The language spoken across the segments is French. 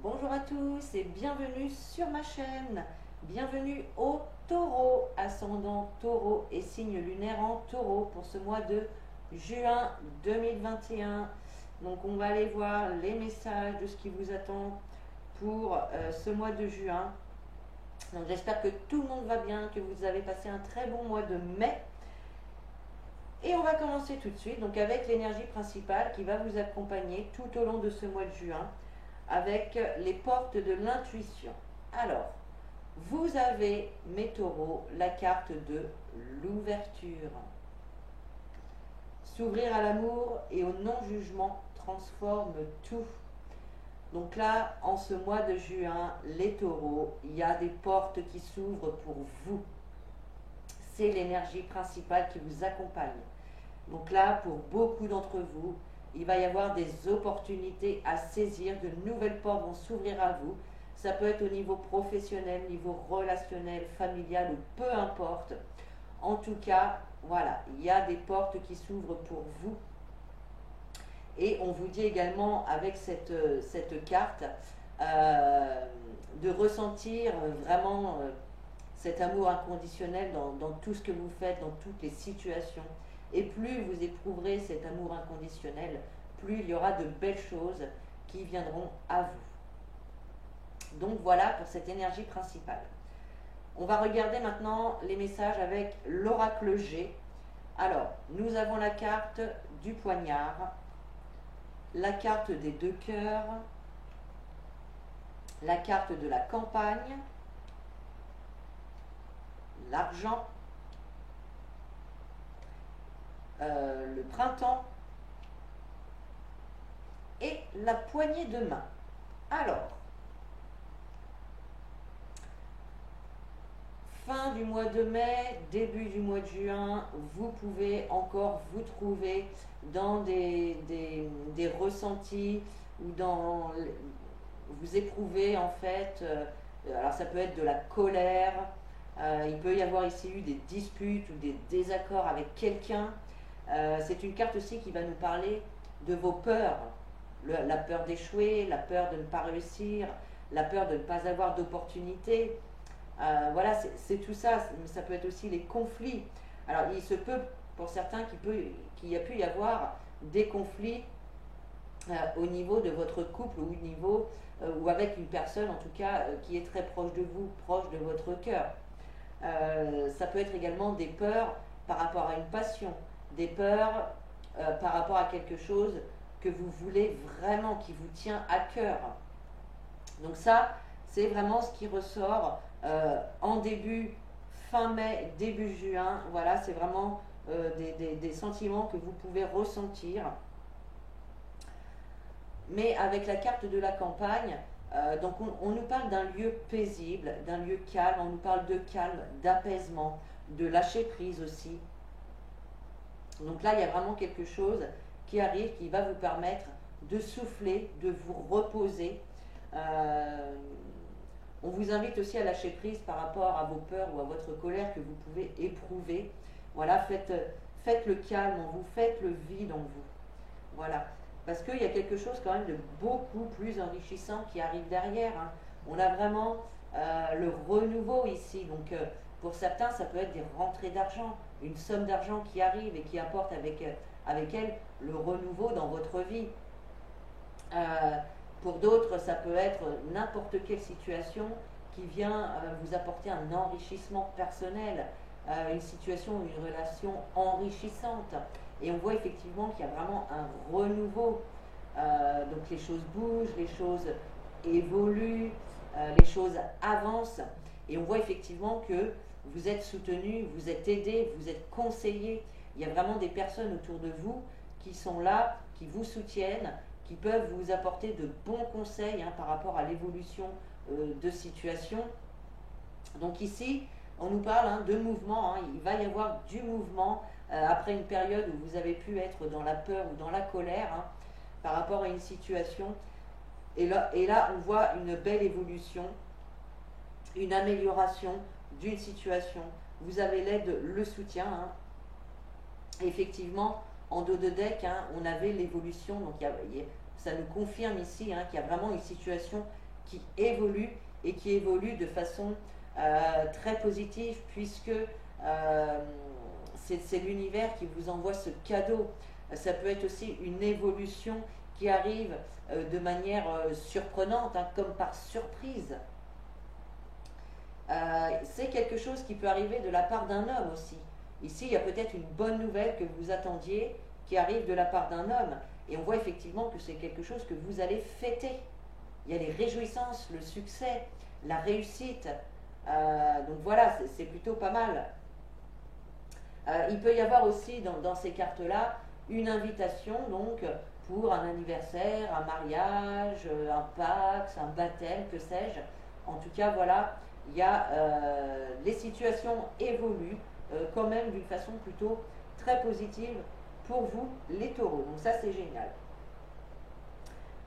Bonjour à tous et bienvenue sur ma chaîne. Bienvenue au Taureau, ascendant Taureau et signe lunaire en Taureau pour ce mois de juin 2021. Donc on va aller voir les messages de ce qui vous attend pour ce mois de juin. Donc j'espère que tout le monde va bien, que vous avez passé un très bon mois de mai. Et on va commencer tout de suite donc avec l'énergie principale qui va vous accompagner tout au long de ce mois de juin, avec les portes de l'intuition. Alors, vous avez, mes taureaux, la carte de l'ouverture. S'ouvrir à l'amour et au non-jugement transforme tout. Donc là, en ce mois de juin, les taureaux, il y a des portes qui s'ouvrent pour vous. C'est l'énergie principale qui vous accompagne. Donc là, pour beaucoup d'entre vous, il va y avoir des opportunités à saisir, de nouvelles portes vont s'ouvrir à vous. Ça peut être au niveau professionnel, niveau relationnel, familial ou peu importe. En tout cas, voilà, il y a des portes qui s'ouvrent pour vous. Et on vous dit également avec cette carte de ressentir vraiment cet amour inconditionnel dans tout ce que vous faites, dans toutes les situations. Et plus vous éprouverez cet amour inconditionnel, plus il y aura de belles choses qui viendront à vous. Donc voilà pour cette énergie principale. On va regarder maintenant les messages avec l'oracle G. Alors, nous avons la carte du poignard, la carte des deux cœurs, la carte de la campagne, l'argent, le printemps et la poignée de main. Alors, fin du mois de mai, début du mois de juin, vous pouvez encore vous trouver dans des ressentis ou dans vous éprouvez en fait, alors ça peut être de la colère, il peut y avoir ici eu des disputes ou des désaccords avec quelqu'un. C'est une carte aussi qui va nous parler de vos peurs, la peur d'échouer, la peur de ne pas réussir, la peur de ne pas avoir d'opportunité. Voilà, c'est tout ça. Ça peut être aussi les conflits. Alors, il se peut pour certains qu'il y a pu y avoir des conflits au niveau de votre couple ou au niveau ou avec une personne en tout cas qui est très proche de vous, proche de votre cœur. Ça peut être également des peurs par rapport à une passion, des peurs par rapport à quelque chose que vous voulez vraiment, qui vous tient à cœur. Donc ça, c'est vraiment ce qui ressort en fin mai, début juin. Voilà, c'est vraiment des sentiments que vous pouvez ressentir. Mais avec la carte de la campagne, donc on nous parle d'un lieu paisible, d'un lieu calme, on nous parle de calme, d'apaisement, de lâcher prise aussi. Donc là, il y a vraiment quelque chose qui arrive, qui va vous permettre de souffler, de vous reposer. On vous invite aussi à lâcher prise par rapport à vos peurs ou à votre colère que vous pouvez éprouver. Voilà, faites le calme en vous, faites le vide en vous. Voilà, parce qu'il y a quelque chose quand même de beaucoup plus enrichissant qui arrive derrière. Hein. On a vraiment le renouveau ici. Donc pour certains, ça peut être des rentrées d'argent, une somme d'argent qui arrive et qui apporte avec elle le renouveau dans votre vie. Pour d'autres, ça peut être n'importe quelle situation qui vient vous apporter un enrichissement personnel, une situation, une relation enrichissante. Et on voit effectivement qu'il y a vraiment un renouveau. Donc les choses bougent, les choses évoluent, les choses avancent. Et on voit effectivement que vous êtes soutenu, vous êtes aidé, vous êtes conseillé. Il y a vraiment des personnes autour de vous qui sont là, qui vous soutiennent, qui peuvent vous apporter de bons conseils par rapport à l'évolution de situation. Donc ici, on nous parle de mouvement. Il va y avoir du mouvement après une période où vous avez pu être dans la peur ou dans la colère par rapport à une situation. Et là, on voit une belle évolution, une amélioration d'une situation. Vous avez l'aide, le soutien. Effectivement, en dos de deck, on avait l'évolution. Donc ça nous confirme ici qu'il y a vraiment une situation qui évolue et qui évolue de façon très positive, puisque c'est l'univers qui vous envoie ce cadeau. Ça peut être aussi une évolution qui arrive de manière surprenante, hein, comme par surprise. C'est quelque chose qui peut arriver de la part d'un homme aussi. Ici, il y a peut-être une bonne nouvelle que vous attendiez qui arrive de la part d'un homme. Et on voit effectivement que c'est quelque chose que vous allez fêter. Il y a les réjouissances, le succès, la réussite. Donc voilà, c'est plutôt pas mal. Il peut y avoir aussi dans ces cartes-là une invitation donc pour un anniversaire, un mariage, un Pax, un baptême, que sais-je. En tout cas, voilà, il y a les situations évoluent quand même d'une façon plutôt très positive pour vous, les taureaux. Donc ça, c'est génial.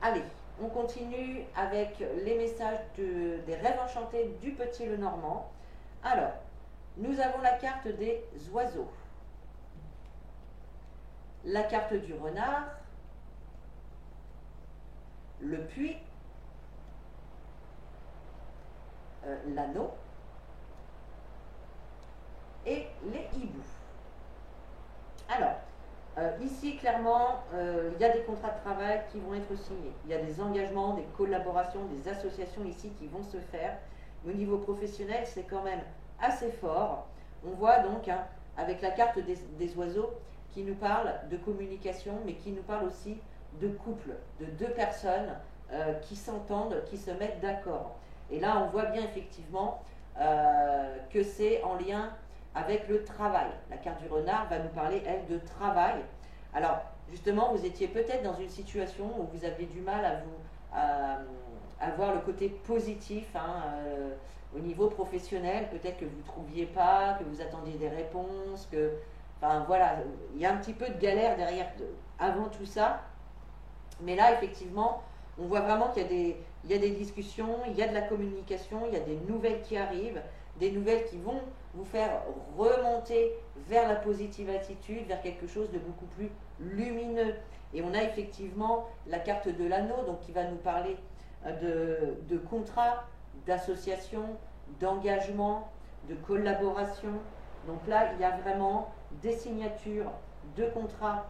Allez, on continue avec les messages des rêves enchantés du Petit Lenormand. Alors, nous avons la carte des oiseaux, la carte du renard, le puits, l'anneau et les hiboux. Alors, ici, clairement, il y a des contrats de travail qui vont être signés. Il y a des engagements, des collaborations, des associations ici qui vont se faire. Au niveau professionnel, c'est quand même assez fort. On voit donc, hein, avec la carte des oiseaux, qui nous parle de communication, mais qui nous parle aussi de couple, de deux personnes qui s'entendent, qui se mettent d'accord. Et là, on voit bien effectivement que c'est en lien avec le travail. La carte du renard va nous parler, elle, de travail. Alors, justement, vous étiez peut-être dans une situation où vous aviez du mal à voir le côté positif, hein, au niveau professionnel. Peut-être que vous ne trouviez pas, que vous attendiez des réponses, que... Enfin, voilà, il y a un petit peu de galère derrière, avant tout ça. Mais là, effectivement, on voit vraiment qu'il y a des discussions, il y a de la communication, il y a des nouvelles qui arrivent, des nouvelles qui vont vous faire remonter vers la positive attitude, vers quelque chose de beaucoup plus lumineux. Et on a effectivement la carte de l'anneau, donc qui va nous parler de contrat, d'association, d'engagement, de collaboration. Donc là, il y a vraiment des signatures de contrats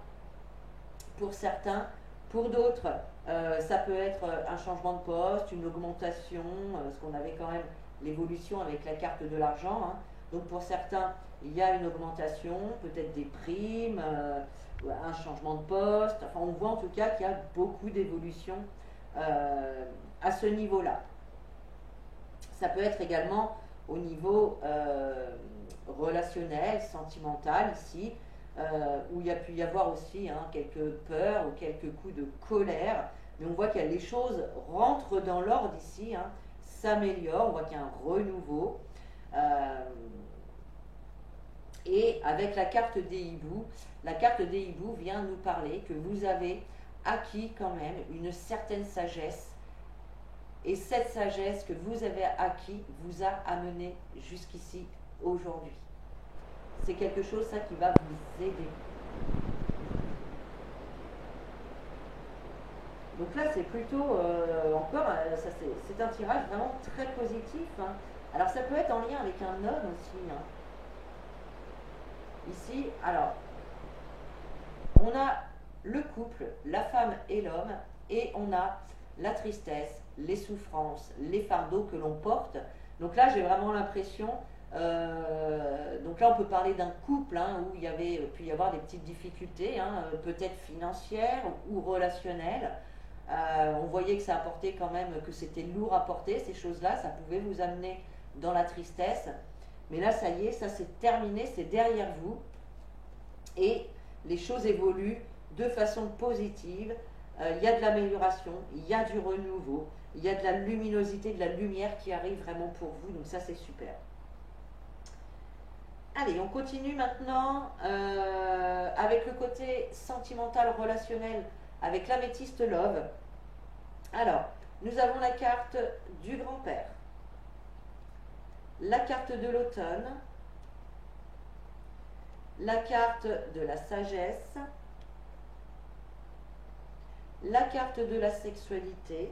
pour certains. Pour d'autres, ça peut être un changement de poste, une augmentation, parce qu'on avait quand même l'évolution avec la carte de l'argent, hein. Donc pour certains, il y a une augmentation, peut-être des primes, un changement de poste. Enfin, on voit en tout cas qu'il y a beaucoup d'évolutions à ce niveau-là. Ça peut être également au niveau relationnel, sentimental, ici, où il y a pu y avoir aussi, hein, quelques peurs ou quelques coups de colère. Mais on voit que les choses rentrent dans l'ordre ici, hein, s'améliorent, on voit qu'il y a un renouveau. Et avec la carte des hiboux vient nous parler que vous avez acquis quand même une certaine sagesse. Et cette sagesse que vous avez acquis vous a amené jusqu'ici aujourd'hui. C'est quelque chose, ça, qui va vous aider. Donc là, c'est plutôt encore, c'est un tirage vraiment très positif, hein. Alors ça peut être en lien avec un homme aussi, hein. Ici, alors, on a le couple, la femme et l'homme, et on a la tristesse, les souffrances, les fardeaux que l'on porte. Donc là, j'ai vraiment l'impression, donc là, on peut parler d'un couple, hein, où il y avait pu y avoir des petites difficultés, hein, peut-être financières ou relationnelles. On voyait que ça apportait quand même, que c'était lourd à porter, ces choses-là, ça pouvait vous amener dans la tristesse. Mais là, ça y est, ça c'est terminé, c'est derrière vous. Et les choses évoluent de façon positive. Il y a de l'amélioration, il y a du renouveau, il y a de la luminosité, de la lumière qui arrive vraiment pour vous. Donc ça, c'est super. Allez, on continue maintenant avec le côté sentimental, relationnel, avec l'améthyste Love. Alors, nous avons la carte du grand-père, la carte de l'automne, la carte de la sagesse, la carte de la sexualité,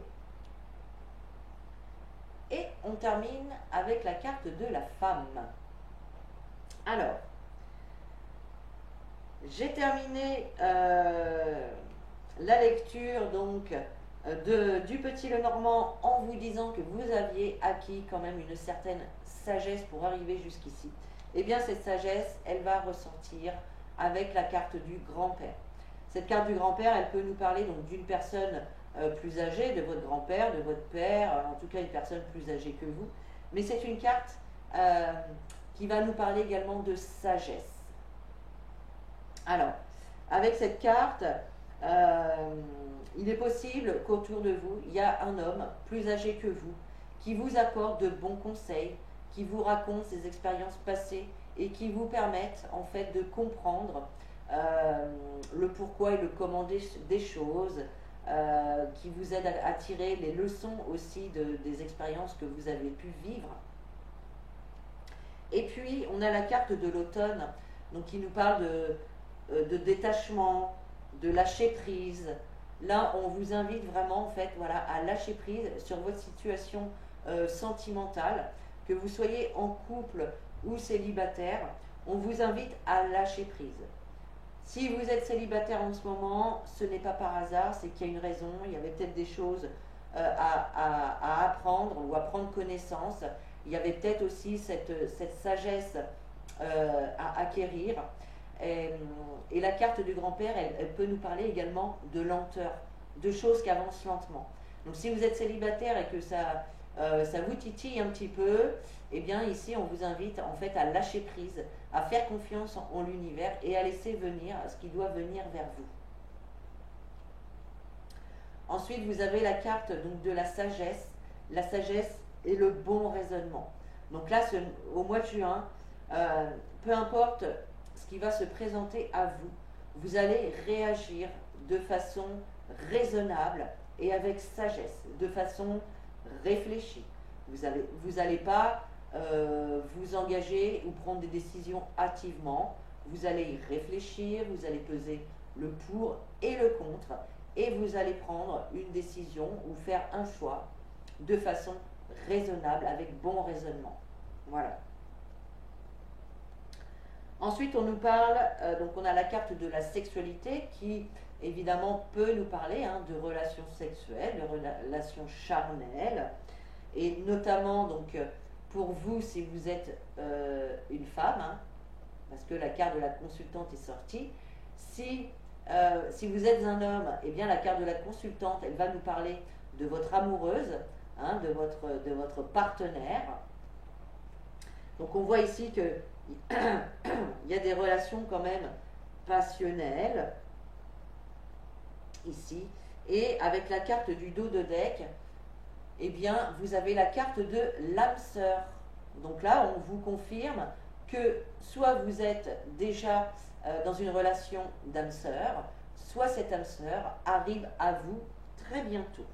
Et on termine avec la carte de la femme. Alors, j'ai terminé la lecture donc du Petit Lenormand en vous disant que vous aviez acquis quand même une certaine sagesse pour arriver jusqu'ici. Eh bien, cette sagesse, elle va ressortir avec la carte du grand-père. Cette carte du grand-père, elle peut nous parler donc d'une personne plus âgée, de votre grand-père, de votre père, en tout cas une personne plus âgée que vous. Mais c'est une carte qui va nous parler également de sagesse. Alors, avec cette carte, il est possible qu'autour de vous, il y a un homme plus âgé que vous qui vous apporte de bons conseils, qui vous raconte ses expériences passées et qui vous permettent en fait de comprendre le pourquoi et le comment des choses, qui vous aident à tirer les leçons aussi des expériences que vous avez pu vivre. Et puis, on a la carte de l'automne, donc qui nous parle de détachement, de lâcher prise. Là, on vous invite vraiment en fait, voilà, à lâcher prise sur votre situation sentimentale, que vous soyez en couple ou célibataire. On vous invite à lâcher prise. Si vous êtes célibataire en ce moment, ce n'est pas par hasard, c'est qu'il y a une raison. Il y avait peut-être des choses à apprendre ou à prendre connaissance. Il y avait peut-être aussi cette sagesse à acquérir. Et la carte du grand-père, elle peut nous parler également de lenteur, de choses qui avancent lentement. Donc si vous êtes célibataire et que ça vous titille un petit peu, eh bien ici on vous invite en fait à lâcher prise, à faire confiance en l'univers et à laisser venir ce qui doit venir vers vous. Ensuite vous avez la carte donc, de la sagesse et le bon raisonnement. Donc là au mois de juin, peu importe ce qui va se présenter à vous, vous allez réagir de façon raisonnable et avec sagesse, de façon réfléchie. Vous allez pas vous engager ou prendre des décisions hâtivement. Vous allez y réfléchir, vous allez peser le pour et le contre et vous allez prendre une décision ou faire un choix de façon raisonnable, avec bon raisonnement. Voilà. Ensuite, on nous parle, donc on a la carte de la sexualité qui évidemment peut nous parler de relations sexuelles, de relations charnelles, et notamment donc pour vous si vous êtes une femme, parce que la carte de la consultante est sortie. Si vous êtes un homme, eh bien la carte de la consultante, elle va nous parler de votre amoureuse, de votre partenaire. Donc on voit ici que il y a des relations quand même passionnelles ici. Et avec la carte du dos de deck, eh bien vous avez la carte de l'âme sœur. Donc là on vous confirme que soit vous êtes déjà dans une relation d'âme sœur, soit cette âme sœur arrive à vous très bientôt.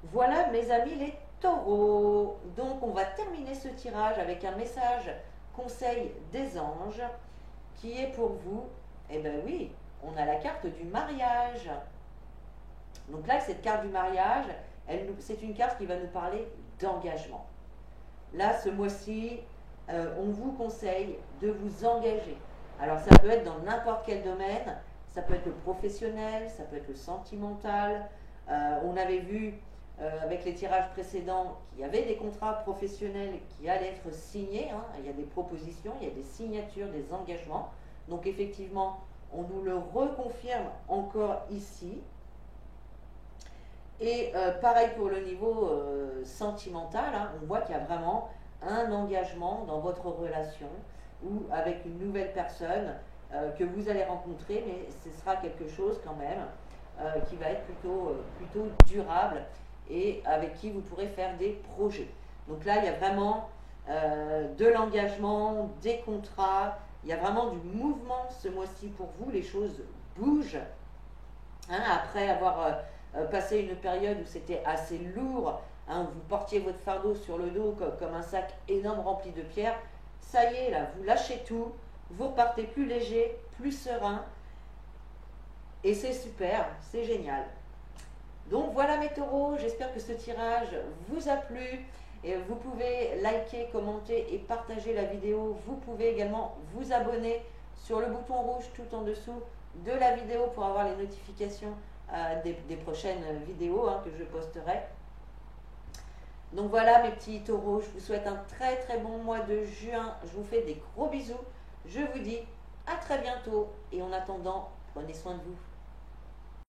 Voilà mes amis les Taureaux. Donc on va terminer ce tirage avec un message conseil des anges qui est pour vous. Eh bien oui, on a la carte du mariage. Donc là, cette carte du mariage, c'est une carte qui va nous parler d'engagement. Là, ce mois-ci, on vous conseille de vous engager. Alors ça peut être dans n'importe quel domaine, ça peut être le professionnel, ça peut être le sentimental. On avait vu avec les tirages précédents qu'il y avait des contrats professionnels qui allaient être signés. Il y a des propositions, il y a des signatures, des engagements. Donc effectivement, on nous le reconfirme encore ici. Et pareil pour le niveau sentimental, on voit qu'il y a vraiment un engagement dans votre relation ou avec une nouvelle personne que vous allez rencontrer, mais ce sera quelque chose quand même qui va être plutôt durable et avec qui vous pourrez faire des projets. Donc là, il y a vraiment de l'engagement, des contrats, il y a vraiment du mouvement ce mois-ci pour vous, les choses bougent. Après avoir passé une période où c'était assez lourd, où vous portiez votre fardeau sur le dos comme un sac énorme rempli de pierres, ça y est, là, vous lâchez tout, vous repartez plus léger, plus serein, et c'est super, c'est génial. Donc voilà mes taureaux, j'espère que ce tirage vous a plu. Et vous pouvez liker, commenter et partager la vidéo. Vous pouvez également vous abonner sur le bouton rouge tout en dessous de la vidéo pour avoir les notifications des prochaines vidéos que je posterai. Donc voilà mes petits taureaux, je vous souhaite un très très bon mois de juin. Je vous fais des gros bisous. Je vous dis à très bientôt et en attendant, prenez soin de vous.